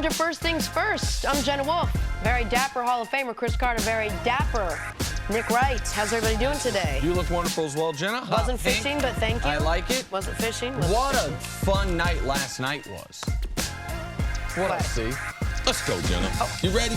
Welcome to First Things First. I'm Jenna Wolfe, very dapper Hall of Famer. Cris Carter, very dapper. Nick Wright, how's everybody doing today? You look wonderful as well, Jenna. Wasn't fishing, but thank you. I like it. Wasn't fishing. What a fun night last night was. What I see. Let's go, Jenna. Oh. You ready?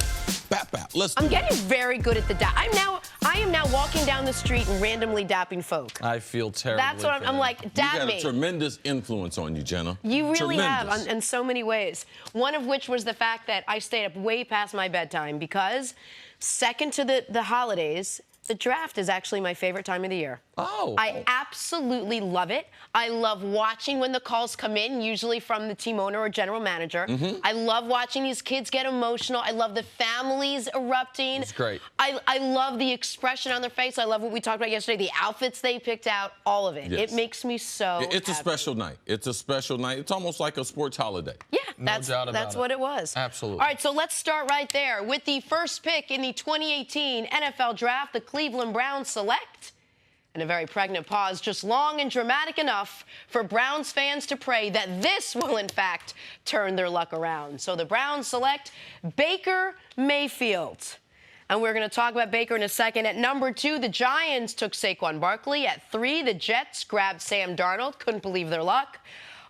Bap, bap. Let's do I'm it. getting very good at the dap. I am now walking down the street and randomly dapping folk. I feel terrible. That's what I'm like, dap You got me. a tremendous influence on you, Jenna. You really have, Tremendous. in so many ways. One of which was the fact that I stayed up way past my bedtime because second to the holidays, the draft is actually my favorite time of the year. Oh. I absolutely love it. I love watching when the calls come in, usually from the team owner or general manager. I love watching these kids get emotional. I love the families erupting. It's great. I love the expression on their face. I love what we talked about yesterday, the outfits they picked out, all of it. Yes. It makes me so It's a happy. special night. It's a special night. It's almost like a sports holiday. Yeah, No that's doubt about that's it. what it was. Absolutely. All right, so let's start right there with the first pick in the 2018 NFL Draft. The Cleveland Browns select, and a very pregnant pause, just long and dramatic enough for Browns fans to pray that this will, in fact, turn their luck around. So the Browns select Baker Mayfield. And we're going to talk about Baker in a second. At number 2, the Giants took Saquon Barkley. At 3, the Jets grabbed Sam Darnold. Couldn't believe their luck.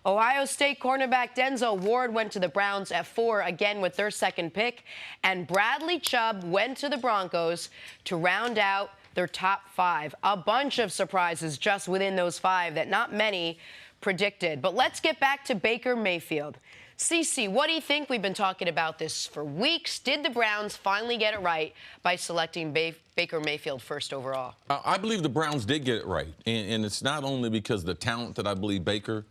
Ohio State cornerback Denzel Ward went to the Browns at 4, again with their second pick. And Bradley Chubb went to the Broncos to round out their top 5. A bunch of surprises just within those 5 that not many predicted. But let's get back to Baker Mayfield. Cece, what do you think? We've been talking about this for weeks. Did the Browns finally get it right by selecting Baker Mayfield first overall? I believe the Browns did get it right. And it's not only because of the talent that I believe Baker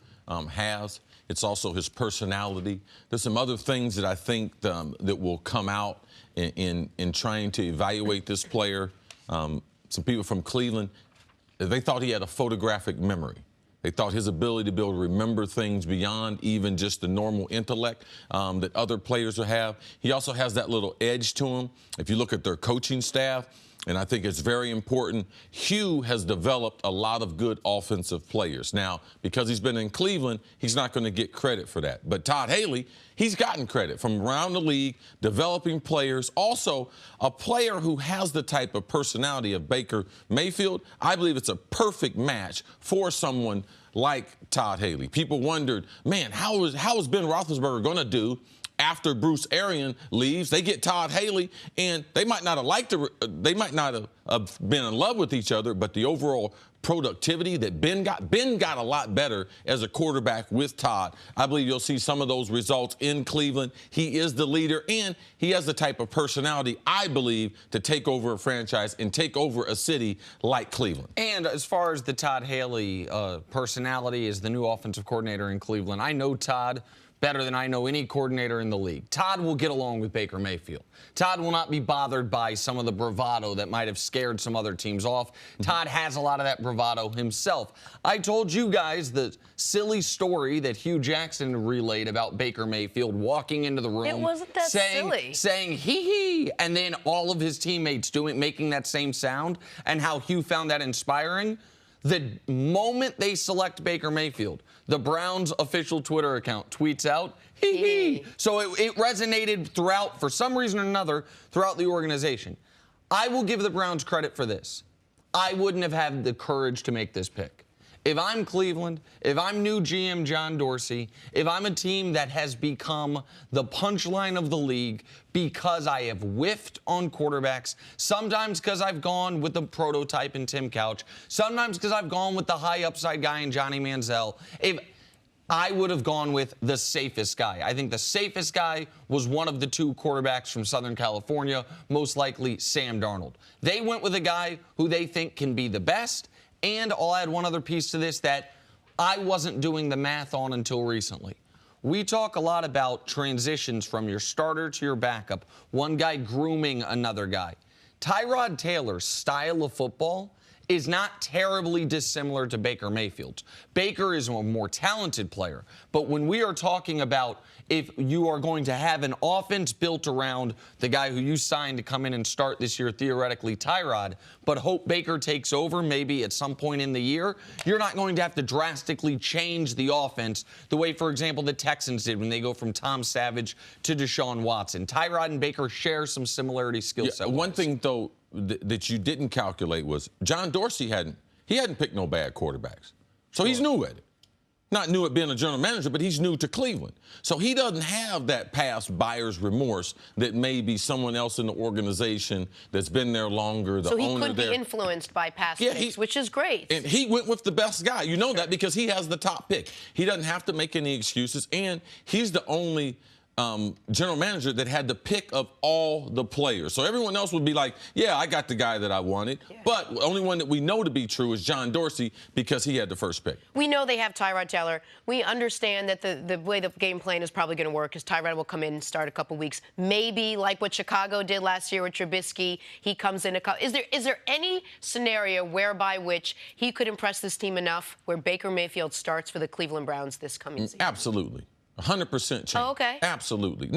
has, it's also his personality. There's some other things that I think that will come out in trying to evaluate this player. Some people from Cleveland, they thought he had a photographic memory. They thought his ability to be able to remember things beyond even just the normal intellect that other players will have. He also has that little edge to him. If you look at their coaching staff, and I think it's very important, Hugh has developed a lot of good offensive players. Now, because he's been in Cleveland, he's not going to get credit for that. But Todd Haley, he's gotten credit from around the league, developing players. Also, a player who has the type of personality of Baker Mayfield. I believe it's a perfect match for someone like Todd Haley. People wondered, man, how is Ben Roethlisberger going to do after Bruce Arians leaves? They get Todd Haley, and they might not have been in love with each other, but the overall productivity that Ben got a lot better as a quarterback with Todd. I believe you'll see some of those results in Cleveland. He is the leader, and he has the type of personality, I believe, to take over a franchise and take over a city like Cleveland. And as far as the Todd Haley personality as the new offensive coordinator in Cleveland, I know Todd better than I know any coordinator in the league. Todd will get along with Baker Mayfield. Todd will not be bothered by some of the bravado that might have scared some other teams off. Todd has a lot of that bravado himself. I told you guys the silly story that Hugh Jackson relayed about Baker Mayfield walking into the room. It wasn't that silly. Saying hee hee, and then all of his teammates making that same sound, and how Hugh found that inspiring. The moment they select Baker Mayfield, the Browns' official Twitter account tweets out, hee hee. So it resonated throughout, for some reason or another, throughout the organization. I will give the Browns credit for this. I wouldn't have had the courage to make this pick. If I'm Cleveland, if I'm new GM John Dorsey, if I'm a team that has become the punchline of the league because I have whiffed on quarterbacks, sometimes because I've gone with the prototype in Tim Couch, sometimes because I've gone with the high upside guy in Johnny Manziel, if I would have gone with the safest guy. I think the safest guy was one of the 2 quarterbacks from Southern California, most likely Sam Darnold. They went with a guy who they think can be the best. And I'll add one other piece to this that I wasn't doing the math on until recently. We talk a lot about transitions from your starter to your backup, one guy grooming another guy. Tyrod Taylor's style of football is not terribly dissimilar to Baker Mayfield's. Baker is a more talented player, but when we are talking about if you are going to have an offense built around the guy who you signed to come in and start this year, theoretically Tyrod, but hope Baker takes over maybe at some point in the year, you're not going to have to drastically change the offense the way, for example, the Texans did when they go from Tom Savage to Deshaun Watson. Tyrod and Baker share some similarity skill set. One thing, though, that you didn't calculate was John Dorsey hadn't picked no bad quarterbacks. So he's new at it. Not new at being a general manager, but he's new to Cleveland. So he doesn't have that past buyer's remorse that maybe someone else in the organization that's been there longer, the owner there. So he could be influenced by past picks, which is great. And he went with the best guy. You know that because he has the top pick. He doesn't have to make any excuses, and he's the only general manager that had the pick of all the players. So everyone else would be like, yeah, I got the guy that I wanted. Yeah. But the only one that we know to be true is John Dorsey because he had the first pick. We know they have Tyrod Taylor. We understand that the way the game plan is probably going to work is Tyrod will come in and start a couple weeks. Maybe like what Chicago did last year with Trubisky, he comes in Is there any scenario whereby which he could impress this team enough where Baker Mayfield starts for the Cleveland Browns this coming season? Absolutely. 100% chance. Oh, okay. Absolutely.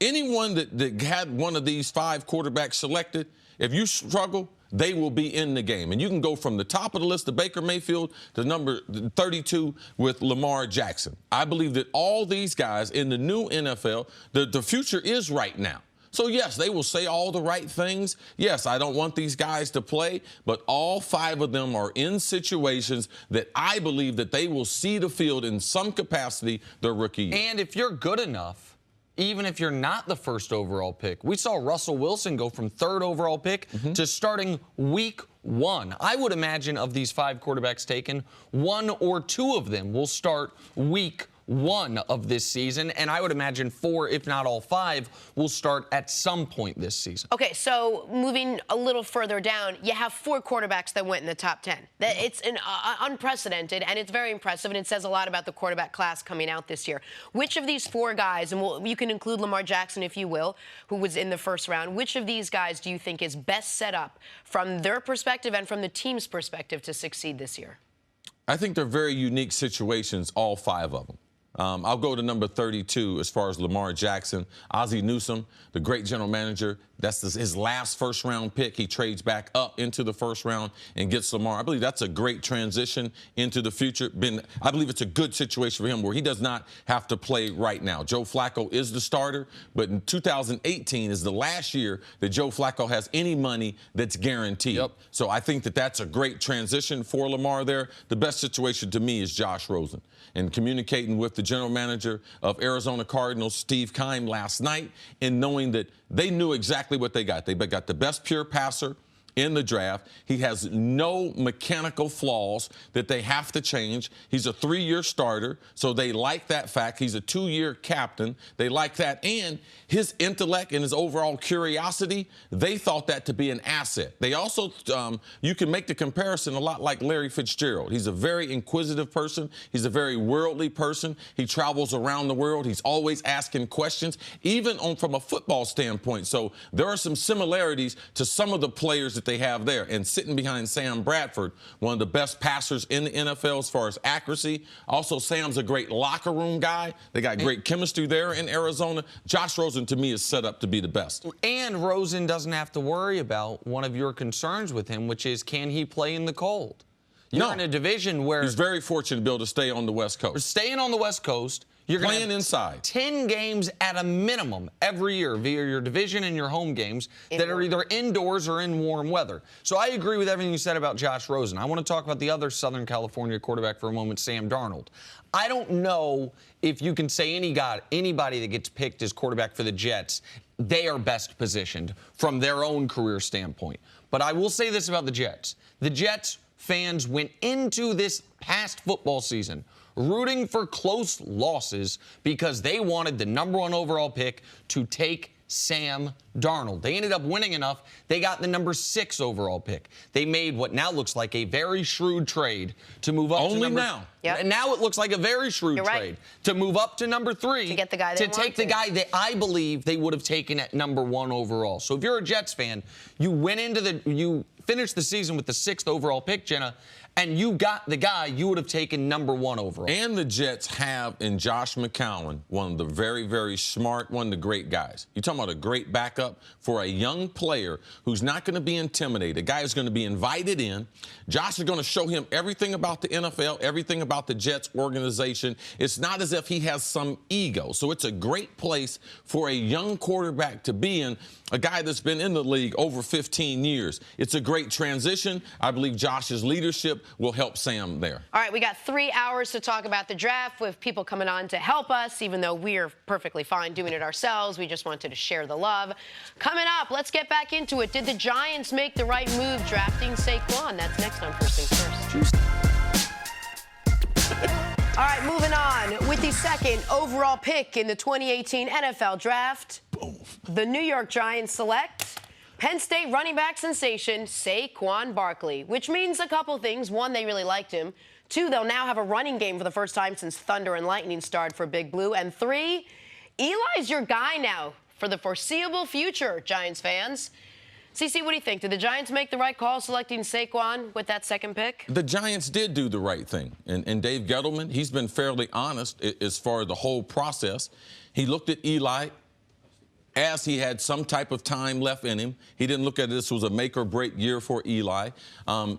Anyone that had one of these 5 quarterbacks selected, if you struggle, they will be in the game. And you can go from the top of the list of Baker Mayfield to number 32 with Lamar Jackson. I believe that all these guys in the new NFL, the future is right now. So, yes, they will say all the right things. Yes, I don't want these guys to play, but all 5 of them are in situations that I believe that they will see the field in some capacity their rookie year. And if you're good enough, even if you're not the first overall pick, we saw Russell Wilson go from 3rd overall pick to starting week 1. I would imagine of these 5 quarterbacks taken, 1 or 2 of them will start week 1 of this season, and I would imagine 4, if not all 5, will start at some point this season. Okay, so moving a little further down, you have 4 quarterbacks that went in the top 10. It's unprecedented, and it's very impressive, and it says a lot about the quarterback class coming out this year. Which of these 4 guys, and you can include Lamar Jackson if you will, who was in the first round, which of these guys do you think is best set up from their perspective and from the team's perspective to succeed this year? I think they're very unique situations, all 5 of them. I'll go to number 32 as far as Lamar Jackson. Ozzie Newsome, the great general manager, that's his last first-round pick. He trades back up into the first round and gets Lamar. I believe that's a great transition into the future. I believe it's a good situation for him where he does not have to play right now. Joe Flacco is the starter, but in 2018 is the last year that Joe Flacco has any money that's guaranteed. Yep. So I think that that's a great transition for Lamar there. The best situation to me is Josh Rosen. And communicating with the general manager of Arizona Cardinals, Steve Keim, last night, and knowing that they knew exactly what they got. They got the best pure passer in the draft. He has no mechanical flaws that they have to change. He's a 3-year starter, so they like that fact. He's a 2-year captain. They like that. And his intellect and his overall curiosity, they thought that to be an asset. They also, you can make the comparison a lot like Larry Fitzgerald. He's a very inquisitive person. He's a very worldly person. He travels around the world. He's always asking questions, even from a football standpoint. So there are some similarities to some of the players that they have there. And sitting behind Sam Bradford, one of the best passers in the NFL as far as accuracy. Also, Sam's a great locker room guy. They got great chemistry there in Arizona. Josh Rosen, to me, is set up to be the best. And Rosen doesn't have to worry about one of your concerns with him, which is, can he play in the cold? You're in a division where he's very fortunate to be able to stay on the West Coast. Staying on the West Coast. You're playing inside. 10 games at a minimum every year via your division and your home games that are either indoors or in warm weather. So I agree with everything you said about Josh Rosen. I want to talk about the other Southern California quarterback for a moment, Sam Darnold. I don't know if you can say anybody that gets picked as quarterback for the Jets, they are best positioned from their own career standpoint. But I will say this about the Jets. The Jets fans went into this past football season rooting for close losses because they wanted the #1 overall pick to take Sam Darnold. They ended up winning enough. They got the #6 overall pick. They made what now looks like a very shrewd trade to move up Only to number now. Yep. Now it looks like a very shrewd trade to move up to #3 to get the guy they take the guy that I believe they would have taken at #1 overall. So if you're a Jets fan, you went into you finished the season with the 6th overall pick, Jenna, and you got the guy you would have taken #1 overall. And the Jets have in Josh McCown, one of the very, very smart, one of the great guys. You're talking about a great backup for a young player who's not going to be intimidated, a guy who's going to be invited in. Josh is going to show him everything about the NFL, everything about the Jets organization. It's not as if he has some ego. So it's a great place for a young quarterback to be in, a guy that's been in the league over 15 years. It's a great transition. I believe Josh's leadership will help Sam there. All right, we got 3 hours to talk about the draft with people coming on to help us, even though we're perfectly fine doing it ourselves. We just wanted to share the love. Coming up, let's get back into it. Did the Giants make the right move drafting Saquon? That's next on First Things First. All right, moving on. With the 2nd overall pick in the 2018 NFL Draft, the New York Giants select Penn State running back sensation Saquon Barkley, which means a couple things. 1, they really liked him. 2, they'll now have a running game for the first time since Thunder and Lightning starred for Big Blue. And 3, Eli's your guy now for the foreseeable future, Giants fans. CC, what do you think? Did the Giants make the right call selecting Saquon with that 2nd pick? The Giants did do the right thing. And Dave Gettleman, he's been fairly honest as far as the whole process. He looked at Eli as he had some type of time left in him. He didn't look at this was a make-or-break year for Eli.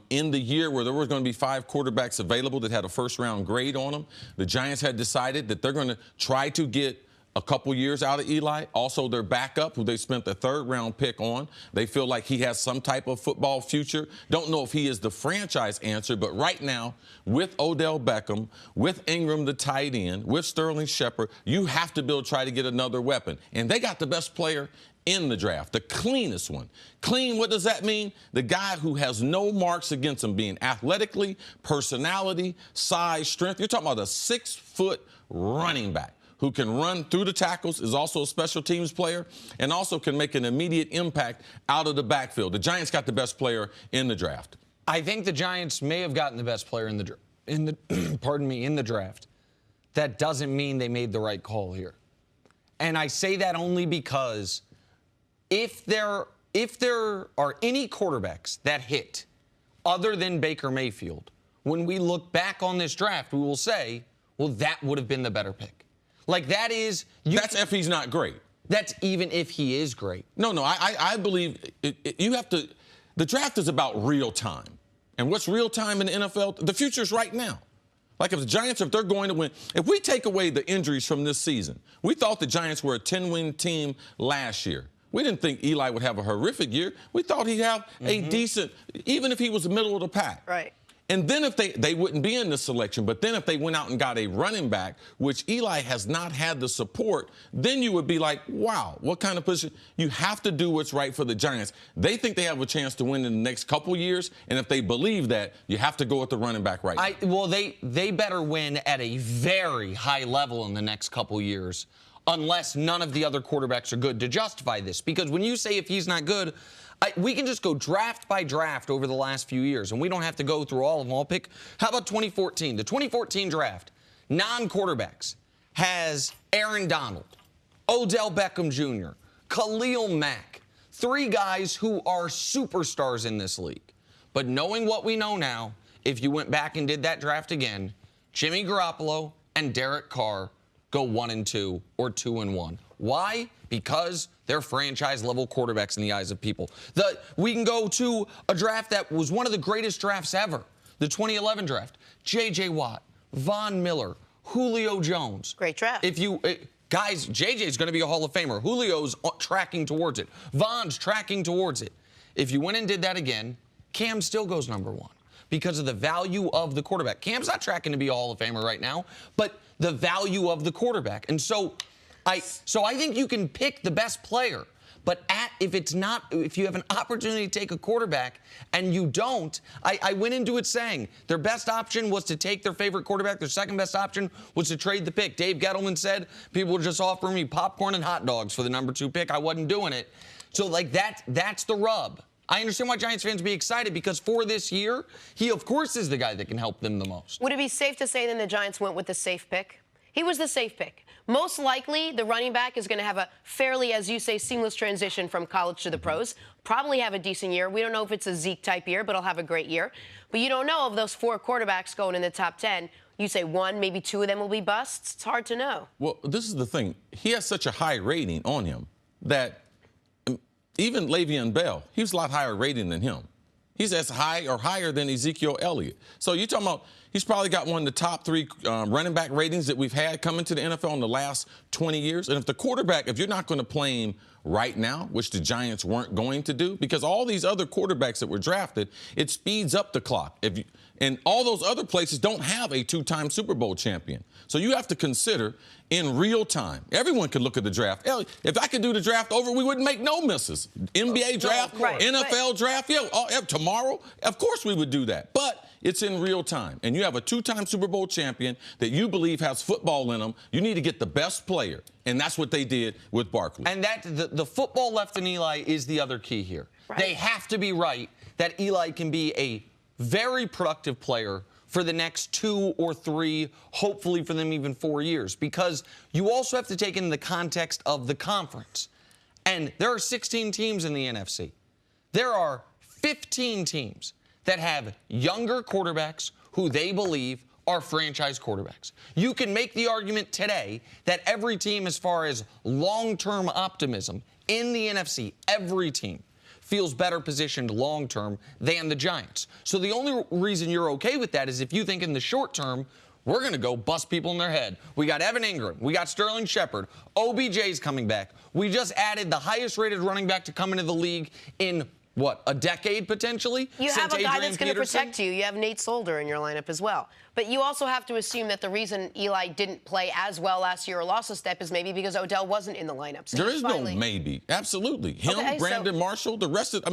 In the year where there was going to be 5 quarterbacks available that had a first-round grade on them, the Giants had decided that they're going to try to get a couple years out of Eli. Also, their backup, who they spent the 3rd-round pick on. They feel like he has some type of football future. Don't know if he is the franchise answer, but right now, with Odell Beckham, with Ingram, the tight end, with Sterling Shepard, you have to try to get another weapon. And they got the best player in the draft, the cleanest one. Clean, what does that mean? The guy who has no marks against him, being athletically, personality, size, strength. You're talking about a 6-foot running back who can run through the tackles, is also a special teams player, and also can make an immediate impact out of the backfield. The Giants got the best player in the draft. I think the Giants may have gotten the best player in the draft. That doesn't mean they made the right call here. And I say that only because if there are any quarterbacks that hit other than Baker Mayfield, when we look back on this draft, we will say, well, that would have been the better pick. Like, that is... That's if he's not great. That's even if he is great. No, I believe you have to... The draft is about real time. And what's real time in the NFL? The future's right now. Like, if the Giants, if they're going to win... If we take away the injuries from this season, we thought the Giants were a 10-win team last year. We didn't think Eli would have a horrific year. We thought he'd have a decent... Even if he was the middle of the pack. Right. And then if they wouldn't be in the selection, but then if they went out and got a running back, which Eli has not had the support, then you would be like, wow, what kind of position? You have to do what's right for the Giants. They think they have a chance to win in the next couple years, and if they believe that, you have to go with the running back right now. Well, they better win at a very high level in the next couple years, unless none of the other quarterbacks are good to justify this. Because when you say if he's not good, we can just go draft by draft over the last few years, and we don't have to go through all of them. I'll pick, how about 2014? The 2014 draft, non-quarterbacks, has Aaron Donald, Odell Beckham Jr., Khalil Mack, 3 guys who are superstars in this league. But knowing what we know now, if you went back and did that draft again, Jimmy Garoppolo and Derek Carr go 1-2 or 2-1. Why? Because they're franchise-level quarterbacks in the eyes of people. We can go to a draft that was one of the greatest drafts ever, the 2011 draft. J.J. Watt, Von Miller, Julio Jones. Great draft. Guys, J.J.'s going to be a Hall of Famer. Julio's tracking towards it. Von's tracking towards it. If you went and did that again, Cam still goes #1 because of the value of the quarterback. Cam's not tracking to be a Hall of Famer right now, but the value of the quarterback. And so I think you can pick the best player, but if you have an opportunity to take a quarterback and you don't, I went into it saying their best option was to take their favorite quarterback. Their second best option was to trade the pick. Dave Gettleman said people were just offering me popcorn and hot dogs for the #2 pick. I wasn't doing it. So like that's the rub. I understand why Giants fans be excited because for this year, he of course is the guy that can help them the most. Would it be safe to say then the Giants went with the safe pick? He was the safe pick. Most likely, the running back is going to have a fairly, as you say, seamless transition from college to the pros. Probably have a decent year. We don't know if it's a Zeke-type year, but he'll have a great year. But you don't know of those 4 quarterbacks going in the top 10. You say 1, maybe 2 of them will be busts. It's hard to know. Well, this is the thing. He has such a high rating on him that even Le'Veon Bell, he was a lot higher rating than him. He's as high or higher than Ezekiel Elliott. So you're talking about he's probably got one of the top 3 running back ratings that we've had coming to the NFL in the last 20 years. And if the quarterback, if you're not going to play him right now, which the Giants weren't going to do, because all these other quarterbacks that were drafted, it speeds up the clock. And all those other places don't have a 2-time Super Bowl champion. So you have to consider in real time. Everyone can look at the draft. If I could do the draft over, we wouldn't make no misses. NBA draft, NFL draft, tomorrow, of course we would do that. But it's in real time. And you have a 2-time Super Bowl champion that you believe has football in him. You need to get the best player. And that's what they did with Barkley. And that the football left in Eli is the other key here. Right. They have to be right that Eli can be a very productive player for the next 2 or 3, hopefully for them even 4 years, because you also have to take in the context of the conference. And there are 16 teams in the NFC. There are 15 teams that have younger quarterbacks who they believe are franchise quarterbacks. You can make the argument today that every team, as far as long-term optimism in the NFC, every team feels better positioned long-term than the Giants. So the only reason you're okay with that is if you think in the short term, we're going to go bust people in their head. We got Evan Ingram. We got Sterling Shepard. OBJ's coming back. We just added the highest-rated running back to come into the league in, what, a decade potentially? You have a guy that's going to protect you. You have Nate Solder in your lineup as well. But you also have to assume that the reason Eli didn't play as well last year or lost a step is maybe because Odell wasn't in the lineup. So there is no maybe. Absolutely. Him, okay, Brandon Marshall, the rest of,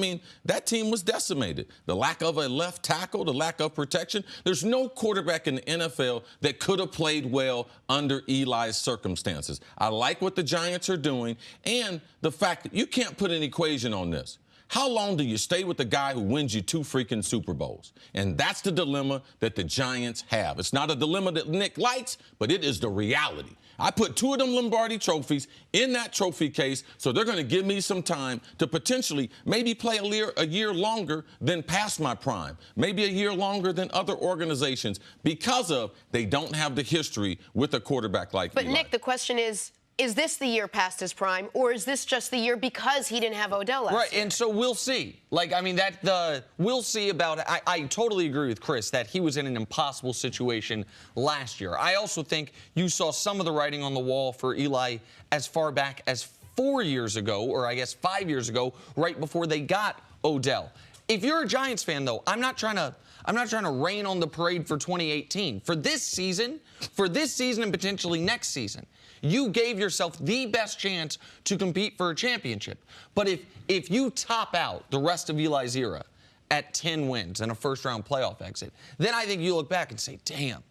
that team was decimated. The lack of a left tackle, the lack of protection. There's no quarterback in the NFL that could have played well under Eli's circumstances. I like what the Giants are doing and the fact that you can't put an equation on this. How long do you stay with the guy who wins you 2 freaking Super Bowls? And that's the dilemma that the Giants have. It's not a dilemma that Nick likes, but it is the reality. I put 2 of them Lombardi trophies in that trophy case, so they're going to give me some time to potentially maybe play a year longer than past my prime, maybe a year longer than other organizations because of they don't have the history with a quarterback like Eli. But, Nick, the question is this the year past his prime, or is this just the year because he didn't have Odell last year? Right, and so we'll see. We'll see about it. I totally agree with Chris that he was in an impossible situation last year. I also think you saw some of the writing on the wall for Eli as far back as 4 years ago, or I guess 5 years ago, right before they got Odell. If you're a Giants fan, though, I'm not trying to rain on the parade for 2018. For this season and potentially next season, you gave yourself the best chance to compete for a championship. But if you top out the rest of Eli's era at 10 wins and a first-round playoff exit, then I think you look back and say, damn,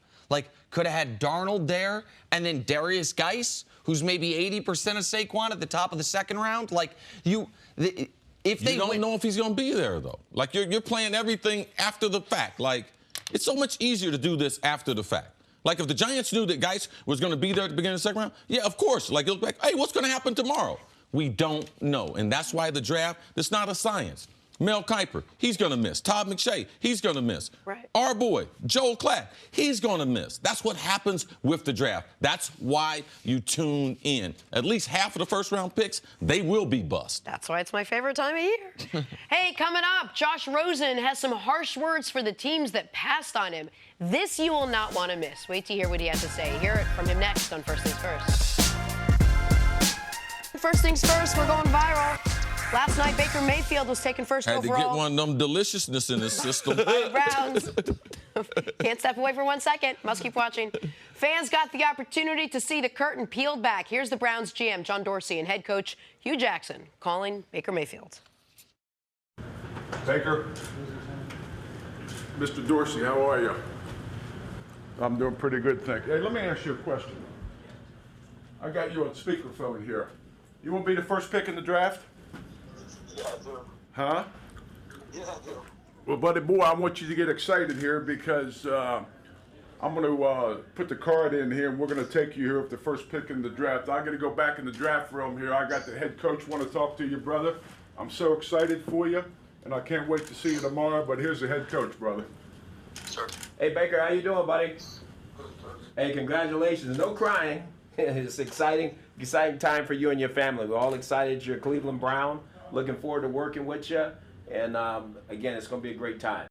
could have had Darnold there and then Darius Geis, who's maybe 80% of Saquon at the top of the second round. You don't know if he's going to be there, though. You're playing everything after the fact. It's so much easier to do this after the fact. If the Giants knew that Geis was going to be there at the beginning of the second round, yeah, of course. It was like, hey, what's going to happen tomorrow? We don't know. And that's why the draft, it's not a science. Mel Kiper, he's going to miss. Todd McShay, he's going to miss. Right. Our boy, Joel Klatt, he's going to miss. That's what happens with the draft. That's why you tune in. At least half of the first-round picks, they will be bust. That's why it's my favorite time of year. Hey, coming up, Josh Rosen has some harsh words for the teams that passed on him. This you will not want to miss. Wait to hear what he has to say. Hear it from him next on First Things First. First things first, we're going viral. Last night, Baker Mayfield was taken first overall. Had to get one of them deliciousness in his system. Browns. Can't step away for 1 second. Must keep watching. Fans got the opportunity to see the curtain peeled back. Here's the Browns GM, John Dorsey, and head coach Hugh Jackson calling Baker Mayfield. Baker. Mr. Dorsey, how are you? I'm doing pretty good, thank you. Hey, let me ask you a question. I got you on speakerphone here. You want to be the first pick in the draft? Yeah, I do. Huh? Yeah, I do. Well, buddy boy, I want you to get excited here because I'm going to put the card in here, and we're going to take you here with the first pick in the draft. I'm going to go back in the draft room here. I got the head coach want to talk to you, brother. I'm so excited for you, and I can't wait to see you tomorrow. But here's the head coach, brother. Sure. Hey, Baker, how you doing, buddy? Hey, congratulations. No crying. It's exciting time for you and your family. We're all excited you're a Cleveland Brown. Looking forward to working with you. And, again, it's going to be a great time.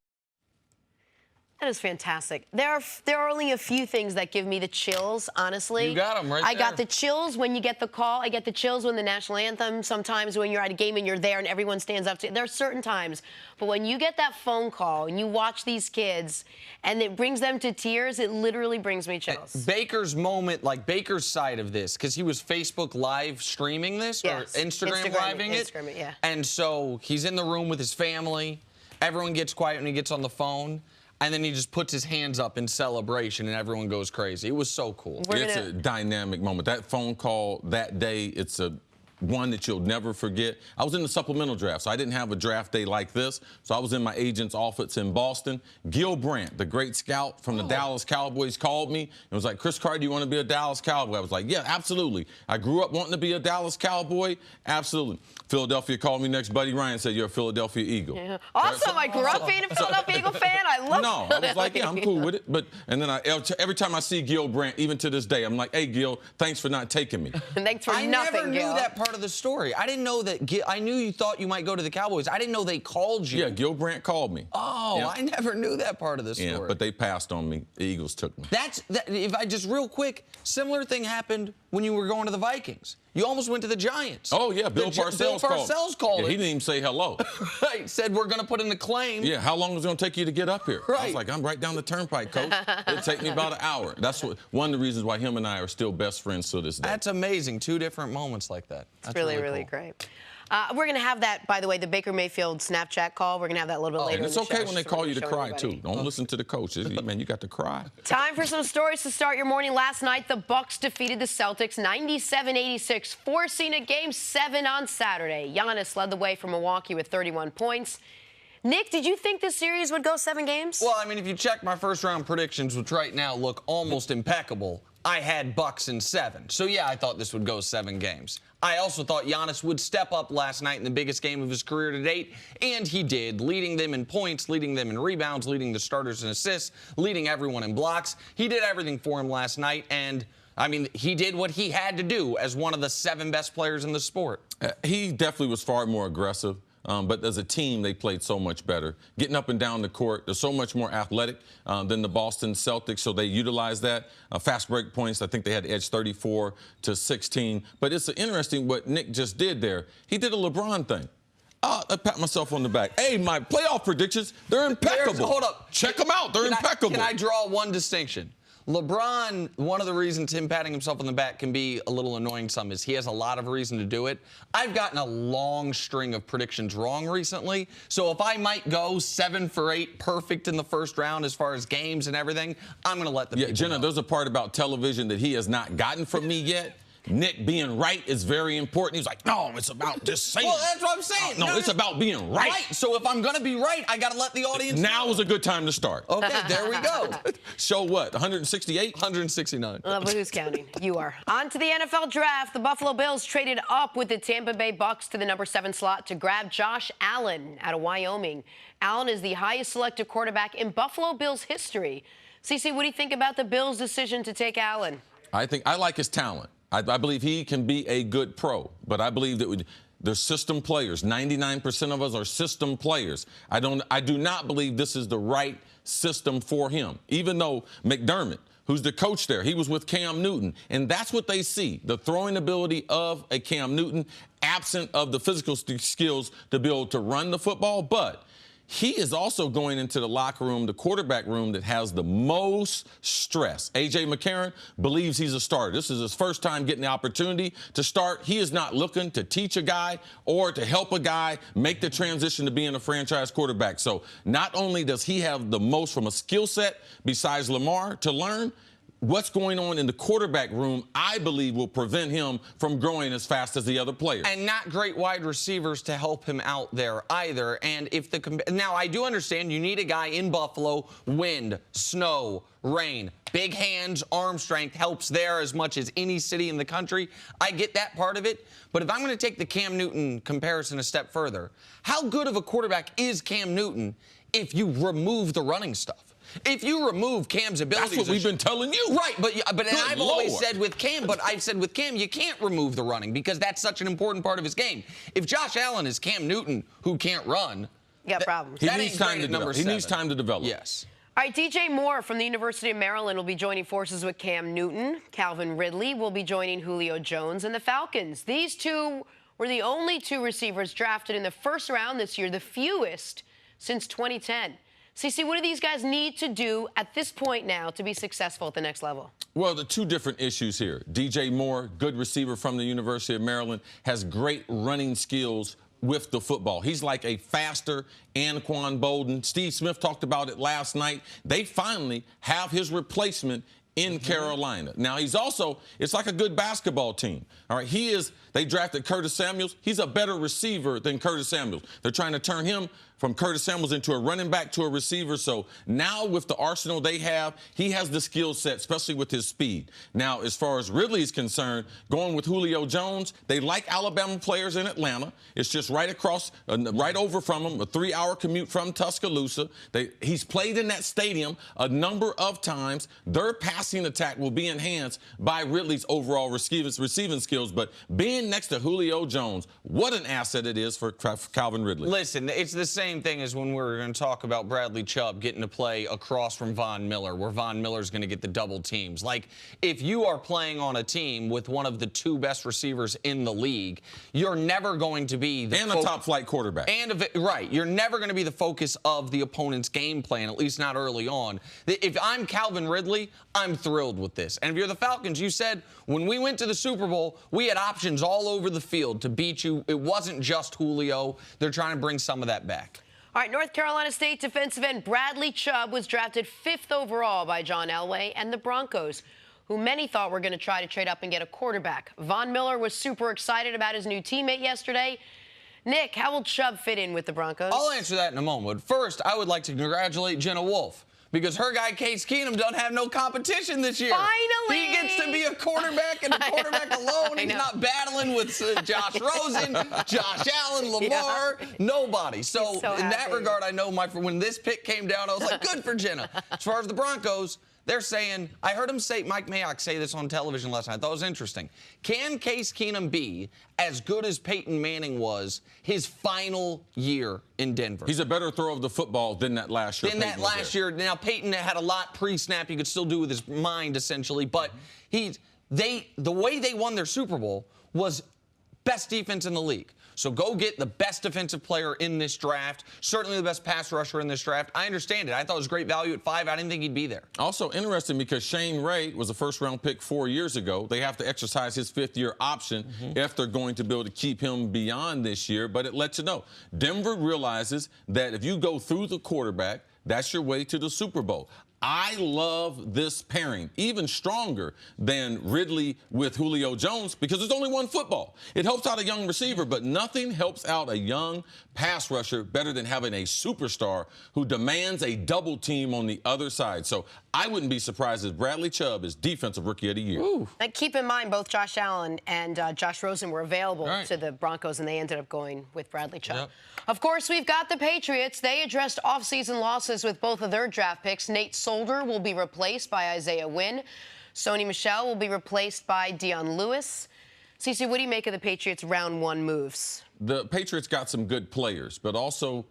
That is fantastic. There are only a few things that give me the chills, honestly. You got 'em right I there. got the chills when you get the call. I get the chills when the national anthem. Sometimes when you're at a game and you're there and everyone stands up to you. There are certain times. But when you get that phone call and you watch these kids and it brings them to tears, it literally brings me chills. Baker's moment, like Baker's side of this, because he was Facebook live streaming this Yes. or Instagram living it. Instagram it, yeah. And so he's in the room with his family. Everyone gets quiet when he gets on the phone. And then he just puts his hands up in celebration, and everyone goes crazy. It was so cool. It's a dynamic moment. That phone call that day, it's a one that you'll never forget. I was in the supplemental draft, so I didn't have a draft day like this. So I was in my agent's office in Boston. Gil Brandt, the great scout from the Dallas Cowboys, called me and was like, Cris Carter, do you want to be a Dallas Cowboy? I was like, yeah, absolutely. I grew up wanting to be a Dallas Cowboy. Absolutely. Philadelphia called me next. Buddy Ryan said, you're a Philadelphia Eagle. Yeah. Awesome. I grew up being a Philadelphia Eagle fan. I love No, I was like, yeah, I'm cool with it. But and then every time I see Gil Brandt, even to this day, I'm like, hey, Gil, thanks for not taking me. Thanks for I nothing, never knew Gil. that part of the story. I didn't know that. I knew you thought you might go to the Cowboys. I didn't know they called you. Yeah, Gil Brandt called me. Oh, Yeah. I never knew that part of the story. Yeah, but they passed on me. The Eagles took me. If I just real quick, similar thing happened when you were going to the Vikings. You almost went to the Giants. Oh, yeah, Bill Parcells called Yeah, it. he didn't even say hello. Right, said we're going to put in a claim. Yeah, how long was it going to take you to get up here? I Right. was like, I'm right down the turnpike, coach. It'll take me about an hour. That's one of the reasons why him and I are still best friends to this day. That's amazing. Two different moments like that. That's Really, really cool. great. We're going to have that, by the way, the Baker Mayfield Snapchat call. We're going to have that a little bit later And it's in the show. okay when they So we're call you gonna to show cry, everybody. too. Don't listen to the coaches. Man, you got to cry. Time for some stories to start your morning. Last night, the Bucks defeated the Celtics 97-86, forcing a Game 7 on Saturday. Giannis led the way for Milwaukee with 31 points. Nick, did you think this series would go 7 games? Well, I mean, if you check my first-round predictions, which right now look almost impeccable, I had Bucks in 7. So, yeah, I thought this would go 7 games. I also thought Giannis would step up last night in the biggest game of his career to date, and he did, leading them in points, leading them in rebounds, leading the starters in assists, leading everyone in blocks. He did everything for him last night, and, I mean, he did what he had to do as one of the 7 best players in the sport. He definitely was far more aggressive. But as a team, they played so much better. Getting up and down the court, they're so much more athletic than the Boston Celtics, so they utilized that. Fast break points, I think they had the edge 34-16. But it's interesting what Nick just did there. He did a LeBron thing. I pat myself on the back. Hey, my playoff predictions, they're impeccable. Hold up. Check them out. They're impeccable. Can I draw one distinction? LeBron, one of the reasons him patting himself on the back can be a little annoying some is he has a lot of reason to do it. I've gotten a long string of predictions wrong recently, so if I might go 7 for 8 perfect in the first round as far as games and everything, I'm going to let the people Jenna, know. there's a part about television that he has not gotten from me yet. Nick being right is very important. He's like, no, it's about just saying. Well, that's what I'm saying. No, it's about being right. So if I'm going to be right, I got to let the audience Now know. is a good time to start. Okay, there we go. Show what, 168? 169. But who's counting? You are. On to the NFL draft. The Buffalo Bills traded up with the Tampa Bay Bucks to the number 7 slot to grab Josh Allen out of Wyoming. Allen is the highest selected quarterback in Buffalo Bills history. CeCe, what do you think about the Bills' decision to take Allen? I like his talent. I believe he can be a good pro, but I believe that they're system players. 99% of us are system players. I do not believe this is the right system for him, even though McDermott, who's the coach there, he was with Cam Newton, and that's what they see, the throwing ability of a Cam Newton, absent of the physical skills to be able to run the football, but he is also going into the locker room, the quarterback room that has the most stress. A.J. McCarron believes he's a starter. This is his first time getting the opportunity to start. He is not looking to teach a guy or to help a guy make the transition to being a franchise quarterback. So not only does he have the most from a skill set besides Lamar to learn, what's going on in the quarterback room, I believe, will prevent him from growing as fast as the other players. And not great wide receivers to help him out there either. And if now I do understand you need a guy in Buffalo, wind, snow, rain, big hands, arm strength helps there as much as any city in the country. I get that part of it. But if I'm going to take the Cam Newton comparison a step further, how good of a quarterback is Cam Newton if you remove the running stuff? If you remove Cam's ability, that's what we've been telling you. Right, but and I've always said with Cam, you can't remove the running because that's such an important part of his game. If Josh Allen is Cam Newton who can't run, you got problems. He needs time to develop. He needs time to develop. Yes. All right, DJ Moore from the University of Maryland will be joining forces with Cam Newton. Calvin Ridley will be joining Julio Jones and the Falcons. These two were the only two receivers drafted in the first round this year, the fewest since 2010. CC, what do these guys need to do at this point now to be successful at the next level? Well, the two different issues here. DJ Moore, good receiver from the University of Maryland, has great running skills with the football. He's like a faster Anquan Bolden. Steve Smith talked about it last night. They finally have his replacement in Carolina. Now, he's also, it's like a good basketball team. All right, they drafted Curtis Samuels. He's a better receiver than Curtis Samuels. They're trying to turn him from Curtis Samuels into a running back to a receiver. So now with the arsenal they have, he has the skill set, especially with his speed. Now, as far as Ridley is concerned, going with Julio Jones, they like Alabama players in Atlanta. It's just right across, right over from him, a 3-hour commute from Tuscaloosa. He's played in that stadium a number of times. Their passing attack will be enhanced by Ridley's overall receiving skills. But being next to Julio Jones, what an asset it is for Calvin Ridley. Listen, it's the same thing as when we were going to talk about Bradley Chubb getting to play across from Von Miller, where Von Miller's going to get the double teams. Like, if you are playing on a team with one of the two best receivers in the league, you're never going to be a top-flight quarterback. Right. You're never going to be the focus of the opponent's game plan, at least not early on. If I'm Calvin Ridley, I'm thrilled with this. And if you're the Falcons, you said when we went to the Super Bowl, we had options all over the field to beat you. It wasn't just Julio. They're trying to bring some of that back. All right, North Carolina State defensive end Bradley Chubb was drafted 5th overall by John Elway and the Broncos, who many thought were going to try to trade up and get a quarterback. Von Miller was super excited about his new teammate yesterday. Nick, how will Chubb fit in with the Broncos? I'll answer that in a moment. First, I would like to congratulate Jenna Wolfe, because her guy, Case Keenum, doesn't have no competition this year. Finally! He gets to be a quarterback and a quarterback alone. He's not battling with Josh Rosen, Josh Allen, Lamar, nobody. So in that regard, I know when this pick came down, I was like, good for Jenna. As far as the Broncos, they're saying, I heard Mike Mayock say this on television last night. I thought it was interesting. Can Case Keenum be as good as Peyton Manning was his final year in Denver? He's a better thrower of the football than that last year. Now, Peyton had a lot pre-snap he could still do with his mind, essentially. But the way they won their Super Bowl was best defense in the league. So go get the best defensive player in this draft, certainly the best pass rusher in this draft. I understand it. I thought it was great value at 5. I didn't think he'd be there. Also interesting because Shane Ray was a first-round pick 4 years ago. They have to exercise his 5th-year option if they're going to be able to keep him beyond this year. But it lets you know, Denver realizes that if you go through the quarterback, that's your way to the Super Bowl. I love this pairing, even stronger than Ridley with Julio Jones, because there's only one football. It helps out a young receiver, but nothing helps out a young pass rusher better than having a superstar who demands a double team on the other side. So I wouldn't be surprised if Bradley Chubb is Defensive Rookie of the Year. And keep in mind, both Josh Allen and Josh Rosen were available to the Broncos, and they ended up going with Bradley Chubb. Yep. Of course, we've got the Patriots. They addressed offseason losses with both of their draft picks. Nate Solder will be replaced by Isaiah Wynn. Sony Michel will be replaced by Dion Lewis. CeCe, what do you make of the Patriots' round 1 moves? The Patriots got some good players, but also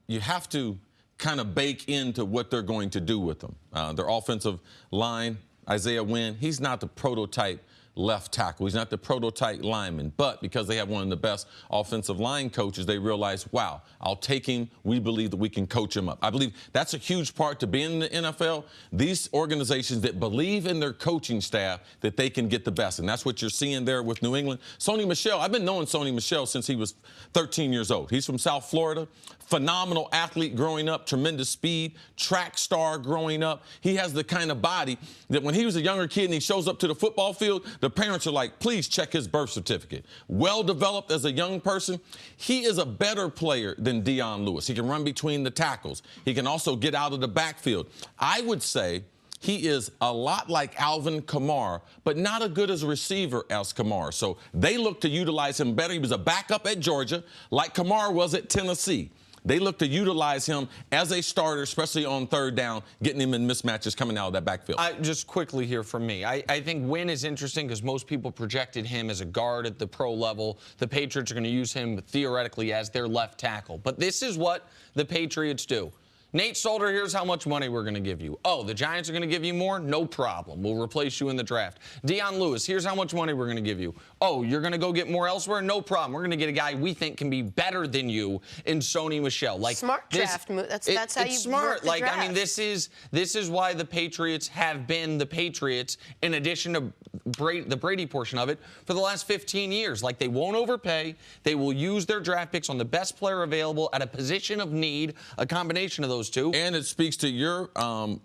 you have to kind of bake into what they're going to do with them. Their offensive line, Isaiah Wynn, he's not the prototype left tackle. He's not the prototype lineman, but because they have one of the best offensive line coaches, they realize, wow, I'll take him. We believe that we can coach him up. I believe that's a huge part to being in the NFL. These organizations that believe in their coaching staff that they can get the best, and that's what you're seeing there with New England. Sony Michel, I've been knowing Sony Michel since he was 13 years old. He's from South Florida, phenomenal athlete growing up, tremendous speed, track star growing up. He has the kind of body that when he was a younger kid and he shows up to the football field, the parents are like, please check his birth certificate. Well developed as a young person. He is a better player than Dion Lewis. He can run between the tackles. He can also get out of the backfield. I would say he is a lot like Alvin Kamara, but not as good as a receiver as Kamara. So they look to utilize him better. He was a backup at Georgia, like Kamara was at Tennessee. They look to utilize him as a starter, especially on third down, getting him in mismatches coming out of that backfield. Just quickly here from me. I think Wynn is interesting because most people projected him as a guard at the pro level. The Patriots are going to use him theoretically as their left tackle. But this is what the Patriots do. Nate Solder, here's how much money we're going to give you. Oh, the Giants are going to give you more? No problem. We'll replace you in the draft. Dion Lewis, here's how much money we're going to give you. Oh, you're going to go get more elsewhere? No problem. We're going to get a guy we think can be better than you in Sony Michel. Like smart draft move. That's how you smart. Work the Like draft. I mean, this is why the Patriots have been the Patriots. In addition to the Brady portion of it for the last 15 years. Like they won't overpay. They will use their draft picks on the best player available at a position of need. A combination of those two. And it speaks to your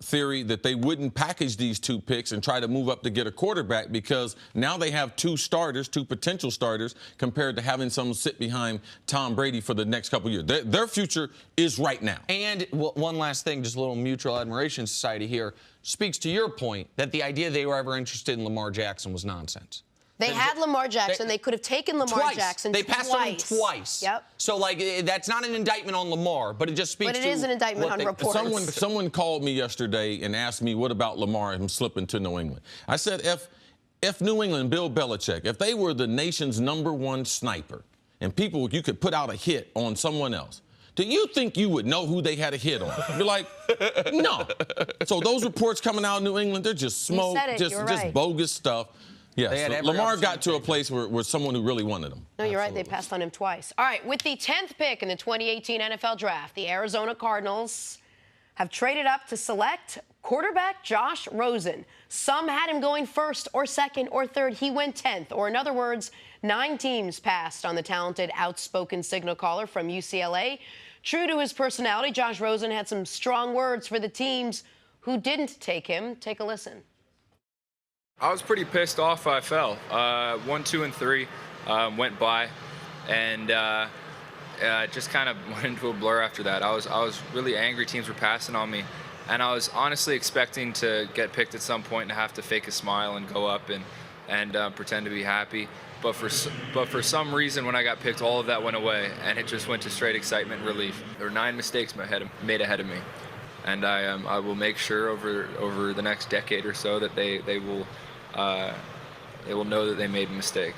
theory that they wouldn't package these two picks and try to move up to get a quarterback because now they have two potential starters, compared to having someone sit behind Tom Brady for the next couple of years. Their future is right now. And one last thing, just a little mutual admiration society here, speaks to your point that the idea they were ever interested in Lamar Jackson was nonsense. They had Lamar Jackson. They could have taken Lamar Jackson They passed on him twice. Yep. So, like, that's not an indictment on Lamar, but it just speaks to... But it is an indictment on reports. Someone called me yesterday and asked me, what about Lamar and him slipping to New England? I said, if New England, Bill Belichick, if they were the nation's #1 sniper and you could put out a hit on someone else, do you think you would know who they had a hit on? You're like, no. So those reports coming out of New England, they're just smoke, just bogus stuff. Yeah, so Lamar got to a place where someone who really wanted him. No, you're right. They passed on him twice. All right, with the 10th pick in the 2018 NFL Draft, the Arizona Cardinals have traded up to select quarterback Josh Rosen. Some had him going first or second or third. He went 10th. Or in other words, 9 teams passed on the talented, outspoken signal caller from UCLA. True to his personality, Josh Rosen had some strong words for the teams who didn't take him. Take a listen. I was pretty pissed off. I fell. 1, 2, and 3 went by, and just kind of went into a blur after that. I was really angry. Teams were passing on me, and I was honestly expecting to get picked at some point and have to fake a smile and go up and pretend to be happy. But for some reason, when I got picked, all of that went away, and it just went to straight excitement and relief. There were 9 mistakes made ahead of me, and I will make sure over the next decade or so that they will know that they made a mistake.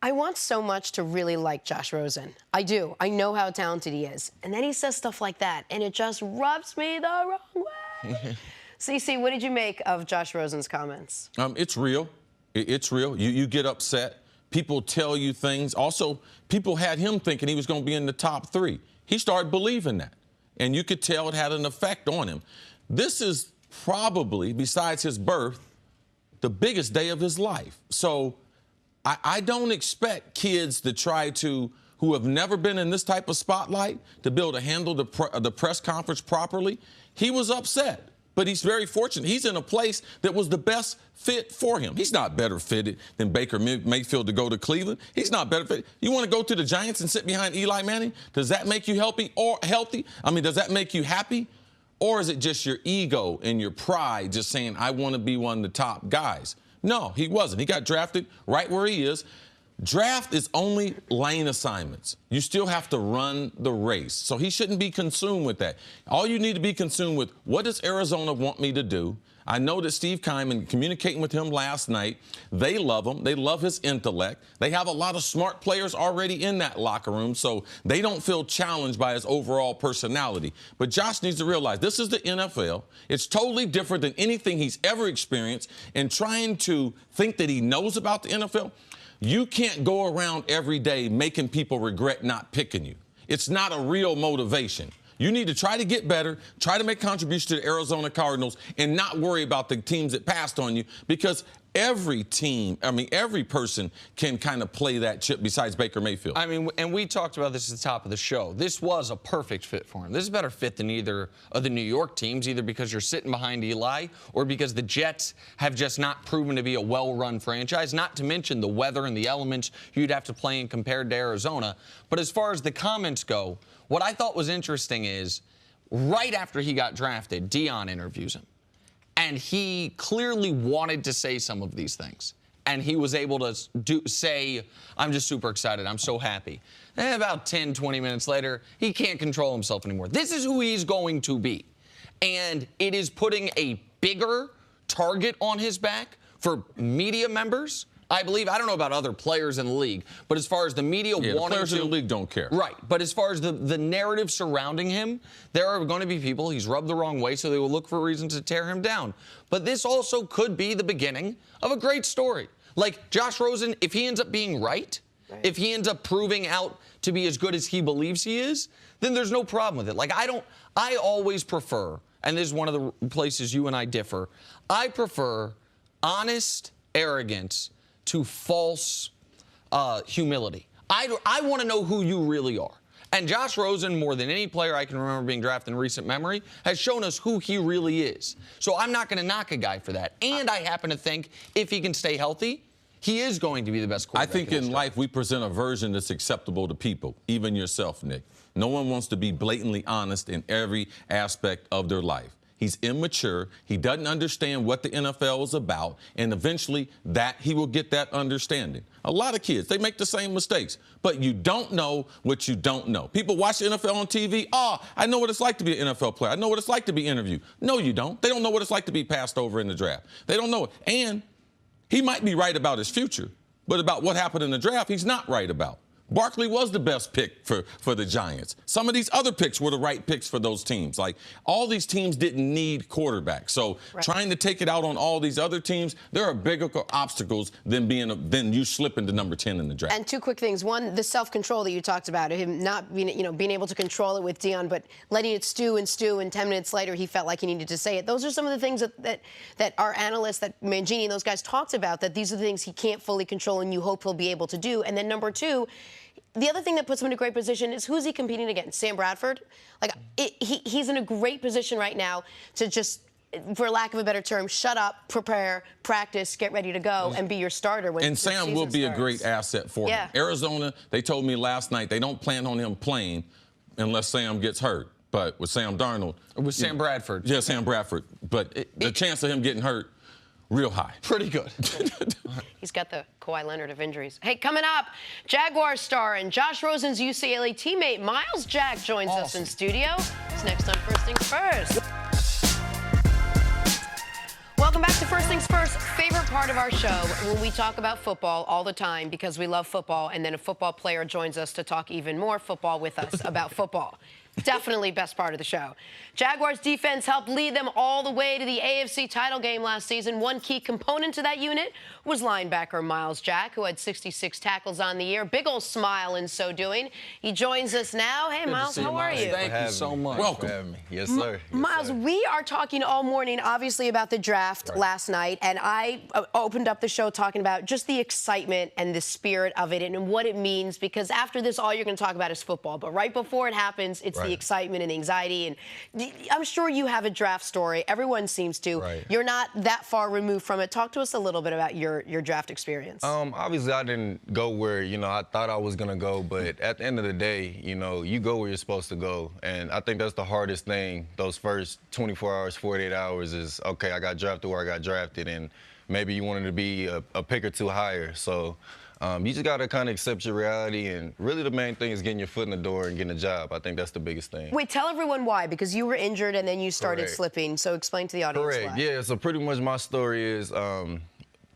I want so much to really like Josh Rosen. I do. I know how talented he is. And then he says stuff like that, and it just rubs me the wrong way. CC, what did you make of Josh Rosen's comments? It's real. It's real. You get upset. People tell you things. Also, people had him thinking he was going to be in the top 3. He started believing that, and you could tell it had an effect on him. This is probably, besides his birth, the biggest day of his life. So I don't expect kids who have never been in this type of spotlight to be able to handle the press conference properly. He was upset, but he's very fortunate. He's in a place that was the best fit for him. He's not better fitted than Baker Mayfield to go to Cleveland. He's not better fitted. You want to go to the Giants and sit behind Eli Manning? Does that make you healthy? I mean, does that make you happy? Or is it just your ego and your pride just saying, I want to be one of the top guys? No, he wasn't. He got drafted right where he is. Draft is only lane assignments. You still have to run the race. So he shouldn't be consumed with that. All you need to be consumed with, what does Arizona want me to do? I know that Steve Kyman, communicating with him last night, they love him. They love his intellect. They have a lot of smart players already in that locker room, so they don't feel challenged by his overall personality. But Josh needs to realize this is the NFL. It's totally different than anything he's ever experienced. And trying to think that he knows about the NFL, you can't go around every day making people regret not picking you. It's not a real motivation. You need to try to get better, try to make contributions to the Arizona Cardinals, and not worry about the teams that passed on you, because every team, I mean, every person can kind of play that chip besides Baker Mayfield. I mean, and we talked about this at the top of the show. This was a perfect fit for him. This is a better fit than either of the New York teams, either because you're sitting behind Eli or because the Jets have just not proven to be a well-run franchise, not to mention the weather and the elements you'd have to play in compared to Arizona. But as far as the comments go, what I thought was interesting is right after he got drafted, Deion interviews him. And he clearly wanted to say some of these things. And he was able to say, I'm just super excited. I'm so happy. And about 10, 20 minutes later, he can't control himself anymore. This is who he's going to be. And it is putting a bigger target on his back for media members, I believe. I don't know about other players in the league, but as far as the media wanting the players in the league don't care. Right, but as far as the narrative surrounding him, there are going to be people he's rubbed the wrong way, so they will look for reasons to tear him down. But this also could be the beginning of a great story. Like Josh Rosen, if he ends up being right, if he ends up proving out to be as good as he believes he is, then there's no problem with it. Like I always prefer, and this is one of the places you and I differ, I prefer honest arrogance to false humility. I want to know who you really are. And Josh Rosen, more than any player I can remember being drafted in recent memory, has shown us who he really is. So I'm not going to knock a guy for that. And I happen to think if he can stay healthy, he is going to be the best quarterback. I think in life we present a version that's acceptable to people, even yourself, Nick. No one wants to be blatantly honest in every aspect of their life. He's immature. He doesn't understand what the NFL is about, and eventually that he will get that understanding. A lot of kids, they make the same mistakes, but you don't know what you don't know. People watch the NFL on TV. Oh, I know what it's like to be an NFL player. I know what it's like to be interviewed. No, you don't. They don't know what it's like to be passed over in the draft. They don't know it. And he might be right about his future, but about what happened in the draft, he's not right about. Barkley was the best pick for the Giants. Some of these other picks were the right picks for those teams. Like, all these teams didn't need quarterbacks. So trying to take it out on all these other teams, there are bigger obstacles than you slipping to number 10 in the draft. And two quick things. One, the self-control that you talked about, him not being able to control it with Deion, but letting it stew, and 10 minutes later he felt like he needed to say it. Those are some of the things that our analysts, that Mangini and those guys talked about, that these are the things he can't fully control and you hope he'll be able to do. And then number two, the other thing that puts him in a great position is who's he competing against? Sam Bradford? Like, he's in a great position right now to just, for lack of a better term, shut up, prepare, practice, get ready to go, and be your starter when And Sam will be a great asset for him. Arizona, they told me last night they don't plan on him playing unless Sam gets hurt. But with Sam Darnold. With Sam Bradford. Yeah, Sam Bradford. But the chance of him getting hurt, real high. Pretty good. He's got the Kawhi Leonard of injuries. Hey, coming up, Jaguars star and Josh Rosen's UCLA teammate Myles Jack joins us in studio. It's next on First Things First. Welcome back to First Things First, favorite part of our show when we talk about football all the time because we love football, and then a football player joins us to talk even more football with us about football. Definitely best part of the show. Jaguars defense helped lead them all the way to the AFC title game last season. One key component to that unit was linebacker Myles Jack, who had 66 tackles on the year. Big ol' smile in so doing. He joins us now. Hey, Myles, how are you? Thank you so much. Welcome. Yes, sir. Myles, we are talking all morning, obviously, about the draft last night, and I opened up the show talking about just the excitement and the spirit of it and what it means, because after this, all you're going to talk about is football. But right before it happens, it's the excitement and anxiety. And I'm sure you have a draft story. Everyone seems to. You're not that far removed from it. Talk to us a little bit about your draft experience. Obviously, I didn't go where, I thought I was going to go. But at the end of the day, you go where you're supposed to go. And I think that's the hardest thing, those first 24 hours, 48 hours is, okay, I got drafted where I got drafted. And maybe you wanted to be a pick or two higher. So you just got to kind of accept your reality, and really the main thing is getting your foot in the door and getting a job. I think that's the biggest thing. Wait, tell everyone why, because you were injured and then you started slipping. So explain to the audience why. Yeah, so pretty much my story is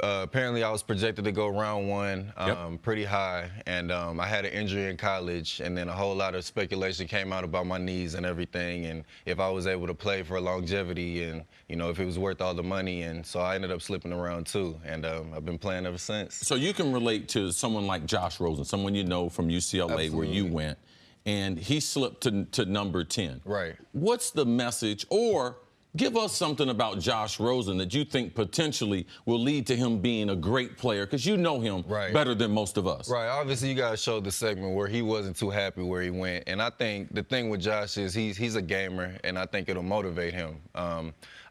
apparently I was projected to go round one pretty high, and I had an injury in college, and then a whole lot of speculation came out about my knees and everything, and if I was able to play for longevity, and if it was worth all the money, and so I ended up slipping around too, and I've been playing ever since. So you can relate to someone like Josh Rosen, someone you know from UCLA where you went, and he slipped to number 10. Right. What's the message, or Give us something about Josh Rosen that you think potentially will lead to him being a great player, because you know him better than most of us. Right. Obviously, you guys showed the segment where he wasn't too happy where he went. And I think the thing with Josh is he's a gamer, and I think it'll motivate him.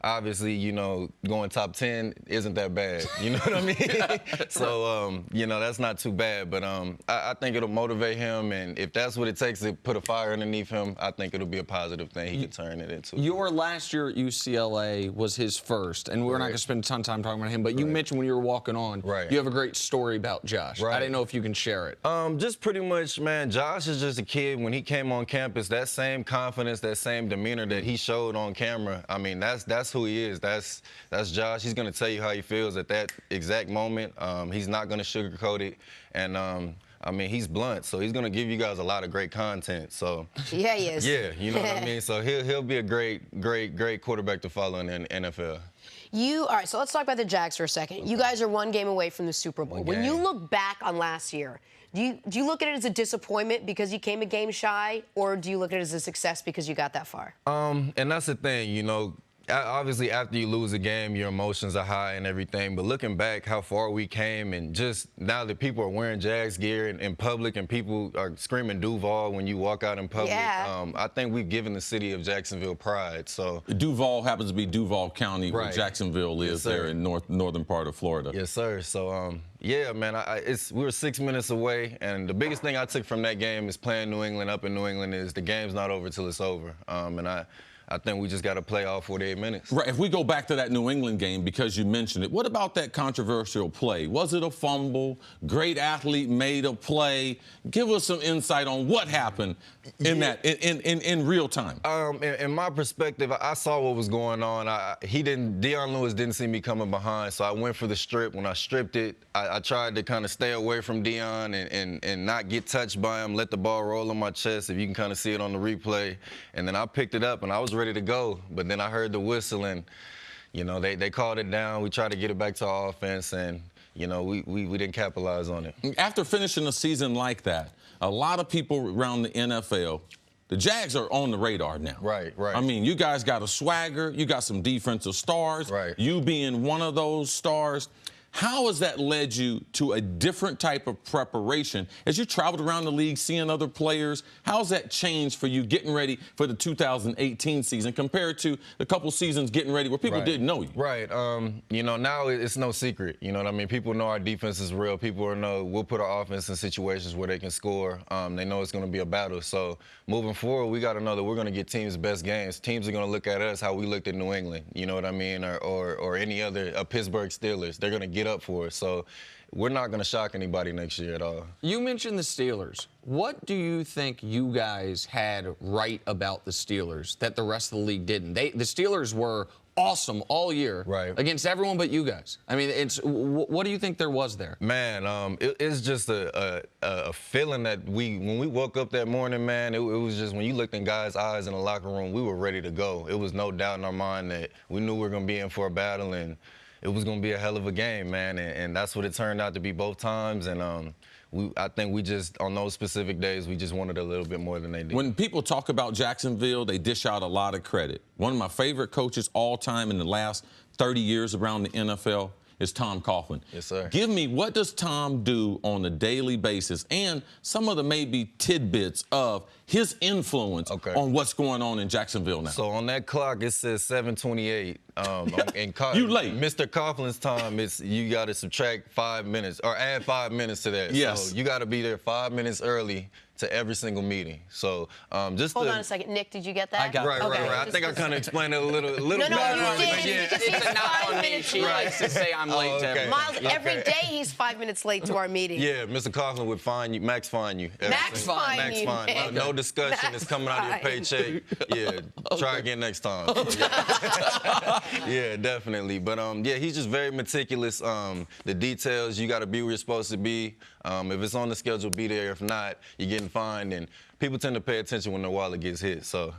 Obviously, you know, going top 10 isn't that bad. You know what I mean? So, you know, that's not too bad. But I think it'll motivate him. And if that's what it takes to put a fire underneath him, I think it'll be a positive thing he can turn it into. Your last year at UCLA was his first, and we're not going to spend a ton of time talking about him, but you mentioned when you were walking on, you have a great story about Josh. I didn't know if you can share it. Just pretty much, man, Josh is just a kid. When he came on campus, that same confidence, that same demeanor that he showed on camera, I mean, that's who he is. That's Josh. He's going to tell you how he feels at that exact moment. He's not going to sugarcoat it. And, I mean, he's blunt, so he's going to give you guys a lot of great content. So yeah, he is. Yeah, you know what I mean? So he'll be a great quarterback to follow in the NFL. All right, so let's talk about the Jags for a second. You guys are one game away from the Super Bowl. When you look back on last year, do you look at it as a disappointment because you came a game shy, or do you look at it as a success because you got that far? And that's the thing, you know. Obviously, after you lose a game, your emotions are high and everything. But looking back, how far we came, and just now that people are wearing Jags gear in public and people are screaming Duval when you walk out in public, I think we've given the city of Jacksonville pride. So Duval happens to be Duval County, where Jacksonville is, there in northern part of Florida. Yes, sir. So, yeah, man, we were 6 minutes away, and the biggest thing I took from that game is playing New England up in New England is the game's not over till it's over. And I think we just got to play all 48 minutes. Right. If we go back to that New England game, because you mentioned it, what about that controversial play? Was it a fumble? Great athlete made a play. Give us some insight on what happened in that in real time. In my perspective, I saw what was going on. Dion Lewis didn't see me coming behind, so I went for the strip. When I stripped it, I tried to kind of stay away from Dion and not get touched by him, let the ball roll on my chest, if you can kind of see it on the replay. And then I picked it up, and I was ready to go, but then I heard the whistle, and you know they called it down. We tried to get it back to our offense, and you know we didn't capitalize on it. After finishing a season like that, a lot of people around the NFL, the Jags are on the radar now. Right. I mean, you guys got a swagger, you got some defensive stars. You being one of those stars. How has that led you to a different type of preparation as you traveled around the league, seeing other players? How's that changed for you getting ready for the 2018 season compared to the couple seasons getting ready where people didn't know you? Right. You know, now it's no secret. You know what I mean? People know our defense is real. People know we'll put our offense in situations where they can score. They know it's going to be a battle. So moving forward, we got to know that we're going to get teams' best games. Teams are going to look at us how we looked at New England. You know what I mean? Or any other Pittsburgh Steelers. They're going to get up for it. So we're not going to shock anybody next year at all. You mentioned the Steelers. What do you think you guys had right about the Steelers that the rest of the league didn't? The Steelers were awesome all year against everyone but you guys. I mean, what do you think there was there? Man, it's just a feeling that when we woke up that morning, man, it was just when you looked in guys' eyes in the locker room, we were ready to go. It was no doubt in our mind that we knew we were going to be in for a battle, and it was going to be a hell of a game, man, and that's what it turned out to be both times. And I think we just, on those specific days, we just wanted a little bit more than they did. When people talk about Jacksonville, they dish out a lot of credit. One of my favorite coaches all time in the last 30 years around the NFL is Tom Coughlin. Yes, sir. Give me, what does Tom do on a daily basis, and some of the maybe tidbits of his influence on what's going on in Jacksonville now? So on that clock, it says 7:28. You late. Mr. Coughlin's time, you got to subtract 5 minutes or add 5 minutes to that. Yes. So you got to be there 5 minutes early to every single meeting. So just Hold on a second. Nick, did you get that? I got right. I think I kind of explained it a little No, bit. you did. It's not on me. She likes to say I'm late to everything. Myles, every day he's 5 minutes late to our meeting. Yeah, Mr. Coughlin would fine you, max fine you. Max fine you. No discussion. It's coming out of your paycheck. Yeah, try again next time. Yeah, definitely. But yeah, he's just very meticulous. The details, you got to be where you're supposed to be. If it's on the schedule, be there. If not, you're getting fined. And people tend to pay attention when their wallet gets hit. So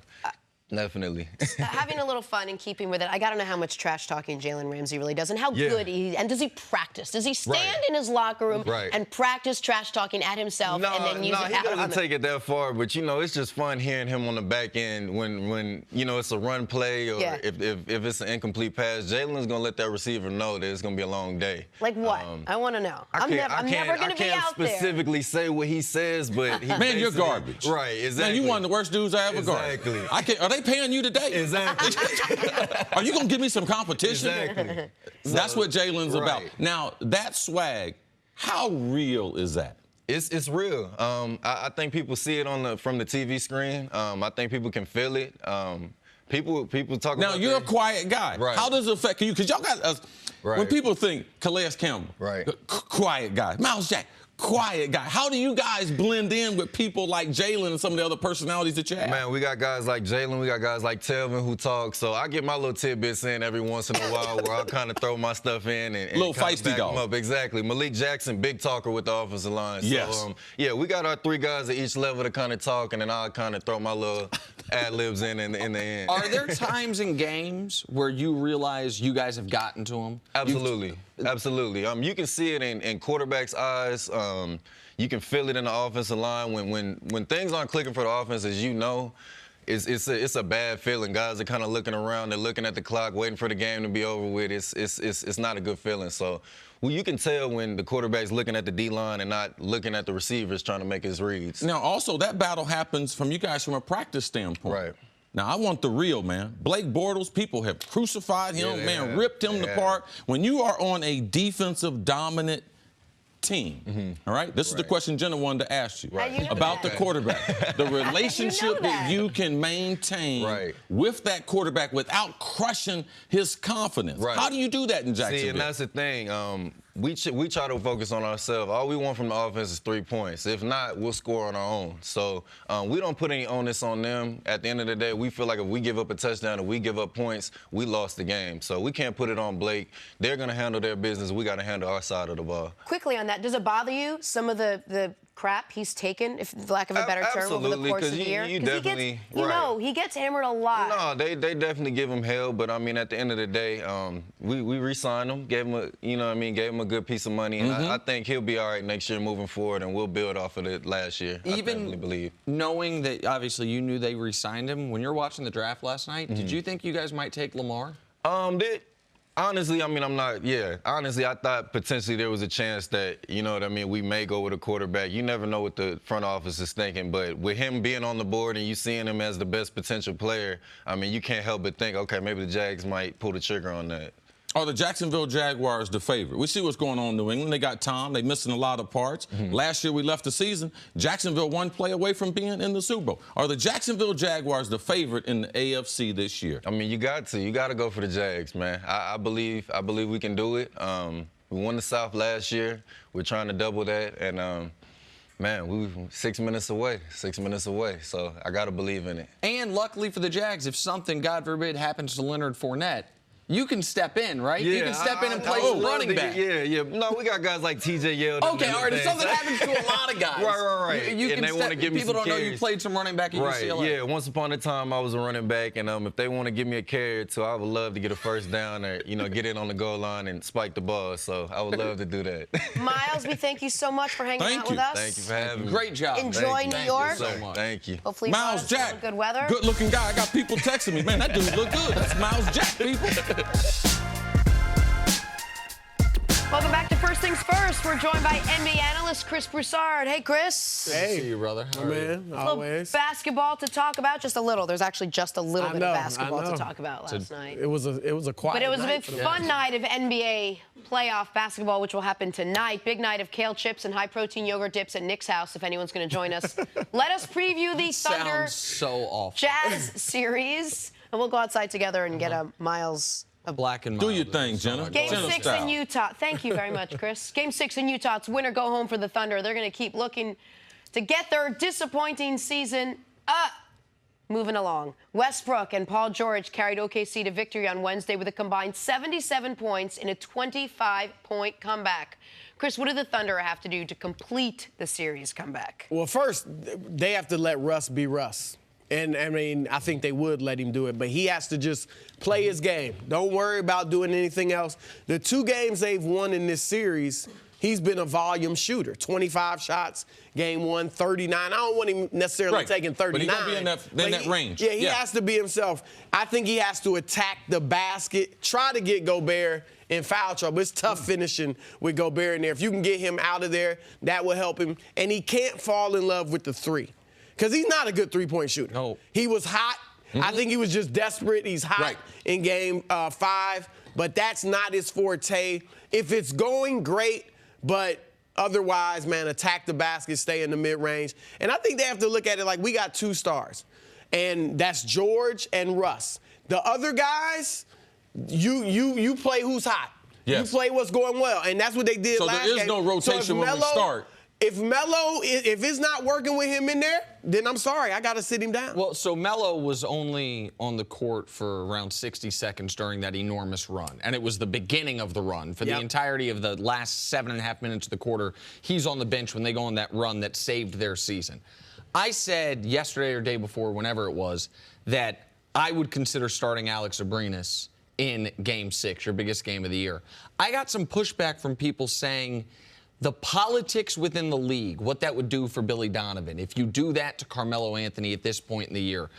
Definitely. Having a little fun and keeping with it, I got to know how much trash talking Jalen Ramsey really does and how good and does he practice? Does he stand in his locker room and practice trash talking at himself and then use it he doesn't take it that far, but, you know, it's just fun hearing him on the back end when you know, it's a run play or if it's an incomplete pass. Jalen's going to let that receiver know that it's going to be a long day. Like what? I want to know. I'm never going to be out there. I can't specifically say what he says, but man, you're garbage. Right, exactly. Man, you one of the worst dudes I ever guarded. Exactly. Are they paying you today? Exactly. Are you going to give me some competition? Exactly. That's what Jalen's about. Now, that swag, how real is that? It's real. I think people see it from the TV screen. I think people can feel it. People talk about. Now you're a quiet guy. Right. How does it affect you? Because y'all got us. When people think Calais Campbell, quiet guy, Myles Jack, quiet guy. How do you guys blend in with people like Jalen and some of the other personalities that you have? Man, we got guys like Jalen, we got guys like Telvin who talk. So I get my little tidbits in every once in a while where I'll kind of throw my stuff in and little feisty dog. Up. Exactly. Malik Jackson, big talker with the offensive line. Yes. So, yeah, we got our 3 guys at each level to kind of talk, and then I'll kind of throw my little ad-libs in the end. Are there times in games where you realize you guys have gotten to them? Absolutely. Absolutely. You can see it in quarterbacks' eyes. You can feel it in the offensive line when things aren't clicking for the offense, as you know. It's a bad feeling. Guys are kind of looking around. They're looking at the clock, waiting for the game to be over with. It's not a good feeling. So you can tell when the quarterback's looking at the D-line and not looking at the receivers trying to make his reads. Now, also, that battle happens from you guys from a practice standpoint. Right. Now, I want the real, man. Blake Bortles, people have crucified him, ripped him apart. When you are on a defensive dominant team, all right? This is the question Jenna wanted to ask you about the quarterback. The relationship that you can maintain with that quarterback without crushing his confidence. How do you do that in Jacksonville? See, and that's the thing. We try to focus on ourselves. All we want from the offense is 3 points. If not, we'll score on our own. So we don't put any onus on them. At the end of the day, we feel like if we give up a touchdown or we give up points, we lost the game. So we can't put it on Blake. They're going to handle their business. We got to handle our side of the ball. Quickly on that, does it bother you, some of the crap he's taken, if for lack of a better term, over the course of the year? You definitely, he gets hammered a lot. No, they definitely give him hell, but I mean, at the end of the day, we re-signed him, gave him gave him a good piece of money, and I think he'll be all right next year moving forward, and we'll build off of it last year. I definitely believe. Knowing that obviously you knew they re-signed him, when you're watching the draft last night, did you think you guys might take Lamar? Honestly, I mean, honestly, I thought potentially there was a chance that, you know what I mean, we may go with a quarterback. You never know what the front office is thinking, but with him being on the board and you seeing him as the best potential player, I mean, you can't help but think, okay, maybe the Jags might pull the trigger on that. Are the Jacksonville Jaguars the favorite? We see what's going on in New England. They got Tom. They're missing a lot of parts. Last year we left the season. Jacksonville one play away from being in the Super Bowl. Are the Jacksonville Jaguars the favorite in the AFC this year? I mean, you got to go for the Jags, man. I believe we can do it. We won the South last year. We're trying to double that, and man, we were 6 minutes away. 6 minutes away. So I got to believe in it. And luckily for the Jags, if something, God forbid, happens to Leonard Fournette, you can step in, right? Yeah, you can step in and play running back. Yeah. No, we got guys like T.J. Yeldon. Okay, all right. If something happens to a lot of guys, right. You can they want to give me people some don't know carries. you played some running back at UCLA. Yeah. Once upon a time, I was a running back, and if they want to give me a carry or two, I would love to get a first down or get in on the goal line and spike the ball. So I would love to do that. Myles, we thank you so much for hanging out with us. Thank you for having me. Great job. Enjoy New York. Thank you so much. Thank you. Hopefully, Myles Jack, good weather. Good-looking guy. I got people texting me, man. That dude look good. That's Myles Jack, people. Welcome back to First Things First. We're joined by NBA analyst Cris Broussard. Hey, Chris. Hey. See you, brother. How man, always. Basketball to talk about, just a little. There's actually just a little bit of basketball to talk about last night. It was a quiet But it was a night big fun night of NBA playoff basketball, which will happen tonight. Big night of kale chips and high-protein yogurt dips at Nick's house, if anyone's going to join us. Let us preview the Thunder Sounds so awful. Jazz series, and we'll go outside together and get a Myles. Black and Do your thing, Jenna. Game 6 in Utah. Thank you very much, Chris. Game 6 in Utah. It's win or go home for the Thunder. They're going to keep looking to get their disappointing season moving along. Westbrook and Paul George carried OKC to victory on Wednesday with a combined 77 points in a 25-point comeback. Chris, what do the Thunder have to do to complete the series comeback? Well, first, they have to let Russ be Russ. And, I mean, I think they would let him do it. But he has to just play his game. Don't worry about doing anything else. The 2 games they've won in this series, he's been a volume shooter. 25 shots, game 1, 39. I don't want him necessarily taking 39. But he's going to be in that range. Yeah, he has to be himself. I think he has to attack the basket, try to get Gobert in foul trouble. It's tough finishing with Gobert in there. If you can get him out of there, that will help him. And he can't fall in love with the 3. Because he's not a good three-point shooter. No. He was hot. I think he was just desperate. He's hot in game 5, but that's not his forte. If it's going, great, but otherwise, man, attack the basket, stay in the mid-range. And I think they have to look at it like we got 2 stars, and that's George and Russ. The other guys, you play who's hot. Yes. You play what's going well, and that's what they did last game. So there is no rotation when we start. If Melo, if it's not working with him in there, then I'm sorry, I got to sit him down. Well, so Melo was only on the court for around 60 seconds during that enormous run, and it was the beginning of the run. For the entirety of the last 7.5 minutes of the quarter, he's on the bench when they go on that run that saved their season. I said yesterday or day before, whenever it was, that I would consider starting Alex Abrinas in Game 6, your biggest game of the year. I got some pushback from people saying the politics within the league, what that would do for Billy Donovan if you do that to Carmelo Anthony at this point in the year.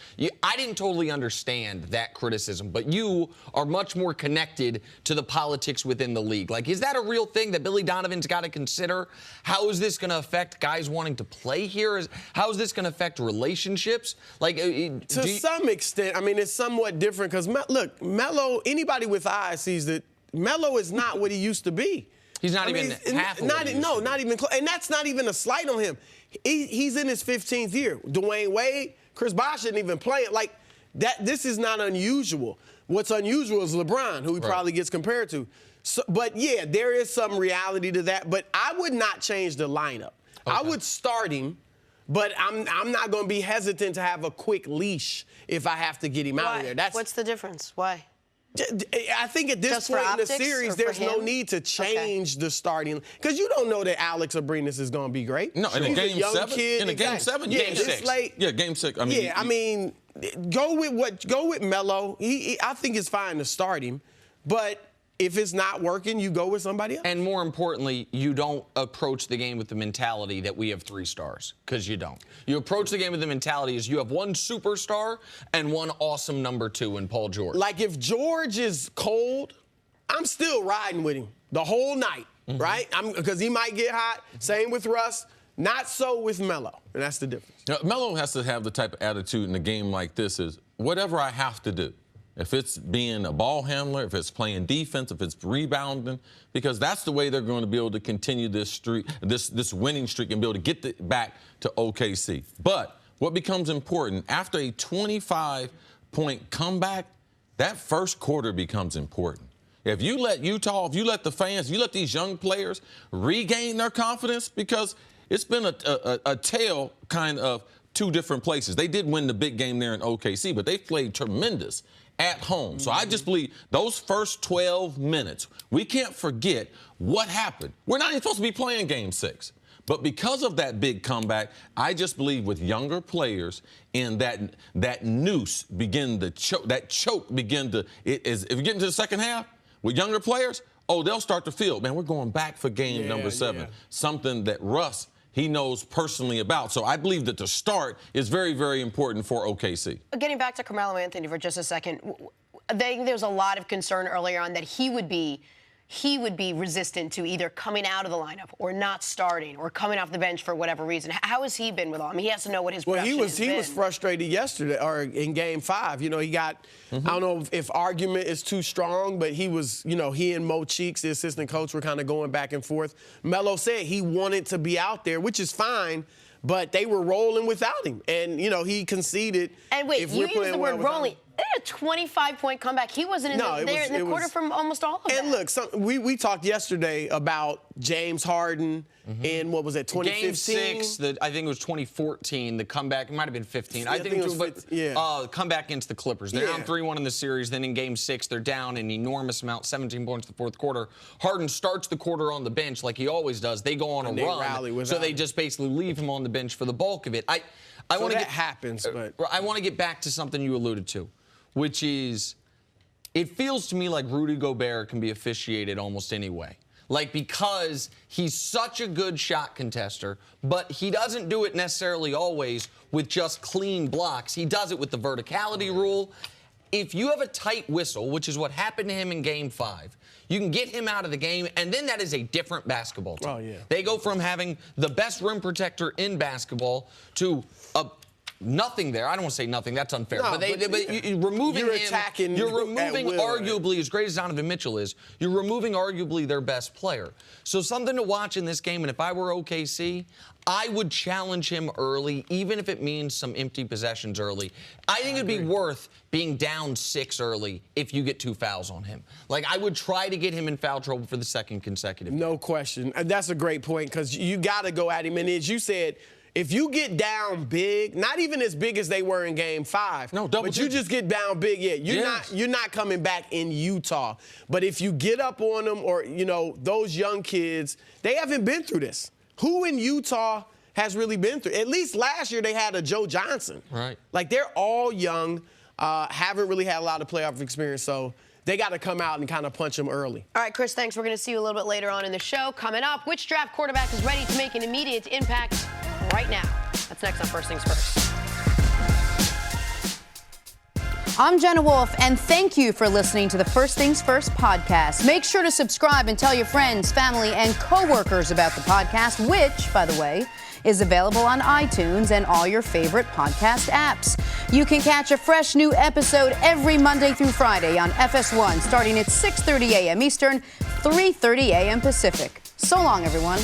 I didn't totally understand that criticism, but you are much more connected to the politics within the league. Like, is that a real thing that Billy Donovan's got to consider? How is this going to affect guys wanting to play here? How is this going to affect relationships? Like, to some extent, I mean, it's somewhat different because, look, Melo, anybody with eyes sees that Melo is not what he used to be. He's not even half of what he used to be. Not even close. And that's not even a slight on him. He's in his 15th year. Dwayne Wade, Chris Bosh isn't even playing. Like, that. This is not unusual. What's unusual is LeBron, who he probably gets compared to. So, but, yeah, there is some reality to that. But I would not change the lineup. Okay. I would start him, but I'm not going to be hesitant to have a quick leash if I have to get him out of there. What's the difference? Why? I think at this point in the series, there's no need to change the starting because you don't know that Alex Abrinas is going to be great. No, in a game 7, Game 6. Yeah, Game 6. I mean, go with Melo. I think it's fine to start him, but if it's not working, you go with somebody else. And more importantly, you don't approach the game with the mentality that we have 3 stars, because you don't. You approach the game with the mentality as you have 1 superstar and 1 awesome number 2 in Paul George. Like, if George is cold, I'm still riding with him the whole night, right? Because he might get hot. Same with Russ. Not so with Melo, and that's the difference. Now, Melo has to have the type of attitude in a game like this is whatever I have to do. If it's being a ball handler, if it's playing defense, if it's rebounding, because that's the way they're going to be able to continue this streak, this winning streak, and be able to get it back to OKC. But what becomes important, after a 25-point comeback, that first quarter becomes important. If you let Utah, if you let the fans, you let these young players regain their confidence, because it's been a tale kind of 2 different places. They did win the big game there in OKC, but they played tremendous at home. So I just believe those first 12 minutes, we can't forget what happened. We're not even supposed to be playing Game 6. But because of that big comeback, I just believe with younger players and that noose begin to choke, if you get into the second half with younger players, they'll start to feel, man, we're going back for game number 7. Something that Russ, he knows personally about. So I believe that the start is very, very important for OKC. Getting back to Carmelo Anthony for just a second, there was a lot of concern earlier on that he would be resistant to either coming out of the lineup or not starting or coming off the bench for whatever reason. How has he been with all? I mean, he has to know what his production has been. He was frustrated yesterday, or in Game 5. You know, he got, I don't know if argument is too strong, but he was, he and Mo Cheeks, the assistant coach, were kind of going back and forth. Melo said he wanted to be out there, which is fine, but they were rolling without him. And, he conceded. And wait, you used the word rolling. A 25-point comeback. He wasn't in the quarter from almost all of it. And look, we talked yesterday about James Harden in, what was it, 2015? Game 6, I think it was 2014, the comeback. It might have been 15. I think it was comeback against the Clippers. They're down 3-1 in the series. Then in Game 6, they're down an enormous amount, 17 points in the fourth quarter. Harden starts the quarter on the bench like he always does. They go on a run, so they just basically leave him on the bench for the bulk of it. I So want to that get happens, but I want to get back to something you alluded to, which is it feels to me like Rudy Gobert can be officiated almost any way. Like, because he's such a good shot contester, but he doesn't do it necessarily always with just clean blocks. He does it with the verticality rule. If you have a tight whistle, which is what happened to him in Game 5, you can get him out of the game, and then that is a different basketball team. Oh, yeah. They go from having the best rim protector in basketball to nothing there. I don't want to say nothing. That's unfair. No, but you're removing him. attacking You're at removing will, arguably, as great as Donovan Mitchell is, you're removing arguably their best player. So something to watch in this game, and if I were OKC, I would challenge him early, even if it means some empty possessions early. I think it'd be worth being down 6 early if you get 2 fouls on him. Like, I would try to get him in foul trouble for the second consecutive game. No question. And that's a great point because you got to go at him. And as you said, if you get down big, not even as big as they were in Game 5, but you just get down big, you're not coming back in Utah. But if you get up on them, or those young kids, they haven't been through this. Who in Utah has really been through? At least last year they had a Joe Johnson. Right. Like, they're all young, haven't really had a lot of playoff experience, so they got to come out and kind of punch them early. All right, Cris, thanks. We're going to see you a little bit later on in the show. Coming up, which draft quarterback is ready to make an immediate impact right now? That's next on First Things First. I'm Jenna Wolfe, and thank you for listening to the First Things First podcast. Make sure to subscribe and tell your friends, family, and coworkers about the podcast, which, by the way, is available on iTunes and all your favorite podcast apps. You can catch a fresh new episode every Monday through Friday on FS1, starting at 6:30 a.m. Eastern, 3:30 a.m. Pacific. So long, everyone.